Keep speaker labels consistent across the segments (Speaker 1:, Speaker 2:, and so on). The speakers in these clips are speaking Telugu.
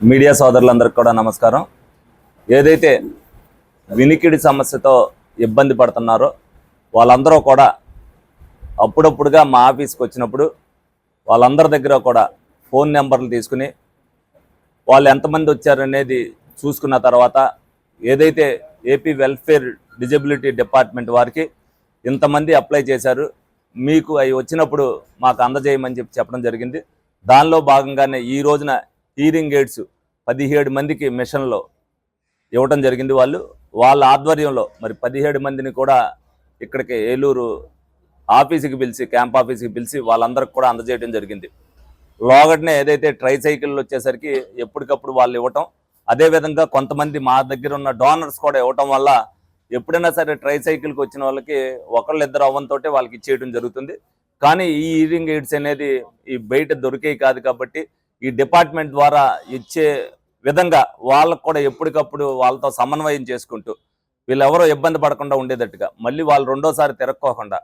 Speaker 1: మీడియా సోదరులందరికీ కూడా నమస్కారం. ఏదైతే వినికిడి సమస్యతో ఇబ్బంది పడుతున్నారో వాళ్ళందరూ కూడా అప్పుడప్పుడుగా మా ఆఫీస్కి వచ్చినప్పుడు వాళ్ళందరి దగ్గర కూడా ఫోన్ నెంబర్లు తీసుకుని వాళ్ళు ఎంతమంది వచ్చారనేది చూసుకున్న తర్వాత ఏదైతే ఏపీ వెల్ఫేర్ డిజబిలిటీ డిపార్ట్మెంట్ వారికి ఇంతమంది అప్లై చేశారు, మీకు అవి వచ్చినప్పుడు మాకు అందజేయమని చెప్పడం జరిగింది. దానిలో భాగంగానే ఈ రోజున హీరింగ్ ఎయిడ్స్ 17 మందికి మిషన్లో ఇవ్వటం జరిగింది. వాళ్ళ ఆధ్వర్యంలో మరి 17 మందిని కూడా ఇక్కడికి ఏలూరు ఆఫీస్కి పిలిచి, క్యాంప్ ఆఫీస్కి పిలిచి వాళ్ళందరికి కూడా అందజేయడం జరిగింది. లోగట్నే ఏదైతే ట్రైసైకిళ్ళు వచ్చేసరికి ఎప్పటికప్పుడు వాళ్ళు ఇవ్వటం, అదేవిధంగా కొంతమంది మా దగ్గర ఉన్న డోనర్స్ కూడా ఇవ్వటం వల్ల ఎప్పుడైనా సరే ట్రైసైకిల్కి వచ్చిన వాళ్ళకి ఒకళ్ళిద్దరు అవ్వంతోటే వాళ్ళకి ఇచ్చేయడం జరుగుతుంది. కానీ ఈ హీరింగ్ ఎయిడ్స్ అనేది ఈ బయట దొరికేవి కాదు కాబట్టి ఈ డిపార్ట్మెంట్ ద్వారా ఇచ్చే విధంగా వాళ్ళకు కూడా ఎప్పటికప్పుడు వాళ్ళతో సమన్వయం చేసుకుంటూ వీళ్ళెవరో ఇబ్బంది పడకుండా ఉండేటట్టుగా మళ్ళీ వాళ్ళు రెండోసారి తిరక్కోకుండా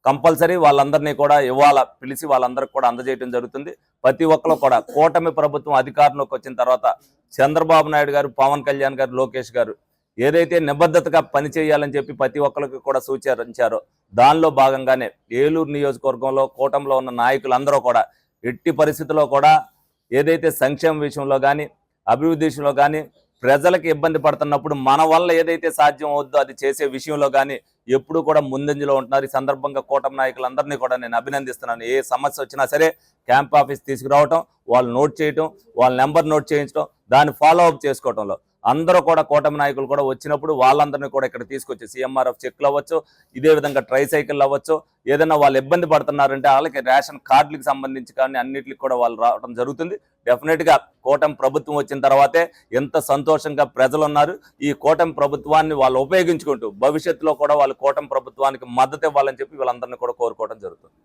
Speaker 1: కంపల్సరీ వాళ్ళందరినీ కూడా ఇవాళ పిలిచి వాళ్ళందరికీ కూడా అందజేయడం జరుగుతుంది. ప్రతి ఒక్కరు కూడా కూటమి ప్రభుత్వం అధికారంలోకి వచ్చిన తర్వాత చంద్రబాబు నాయుడు గారు, పవన్ కళ్యాణ్ గారు, లోకేష్ గారు ఏదైతే నిబద్ధతగా పనిచేయాలని చెప్పి ప్రతి ఒక్కరికి కూడా సూచించారో దానిలో భాగంగానే ఏలూరు నియోజకవర్గంలో కూటమిలో ఉన్న నాయకులందరూ కూడా ఎట్టి పరిస్థితుల్లో కూడా ఏదైతే సంక్షేమ విషయంలో కానీ అభివృద్ధి విషయంలో కానీ ప్రజలకు ఇబ్బంది పడుతున్నప్పుడు మన వల్ల ఏదైతే సాధ్యం అవుద్దో అది చేసే విషయంలో కానీ ఎప్పుడు కూడా ముందంజలో ఉంటున్నారు. ఈ సందర్భంగా కూటమి నాయకులందరినీ కూడా నేను అభినందిస్తున్నాను. ఏ సమస్య వచ్చినా సరే క్యాంప్ ఆఫీస్ తీసుకురావటం, వాళ్ళు నోట్ చేయటం, వాళ్ళ నెంబర్ నోట్ చేయించడం, దాన్ని ఫాలో అప్ చేసుకోవటంలో అందరూ కూడా కూటమి నాయకులు కూడా వచ్చినప్పుడు వాళ్ళందరినీ కూడా ఇక్కడ తీసుకొచ్చి సీఎంఆర్ఎఫ్ చెక్లు అవ్వచ్చు, ఇదే విధంగా ట్రైసైకిల్ అవ్వచ్చు, ఏదైనా వాళ్ళు ఇబ్బంది పడుతున్నారంటే వాళ్ళకి రేషన్ కార్డులకు సంబంధించి కానీ అన్నిటికి కూడా వాళ్ళు రావడం జరుగుతుంది. డెఫినెట్గా కూటమి ప్రభుత్వం వచ్చిన తర్వాతే ఎంత సంతోషంగా ప్రజలు ఉన్నారు. ఈ కూటమి ప్రభుత్వాన్ని వాళ్ళు ఉపయోగించుకుంటూ భవిష్యత్తులో కూడా వాళ్ళు కూటమి ప్రభుత్వానికి మద్దతు ఇవ్వాలని చెప్పి వీళ్ళందరినీ కూడా కోరుకోవడం జరుగుతుంది.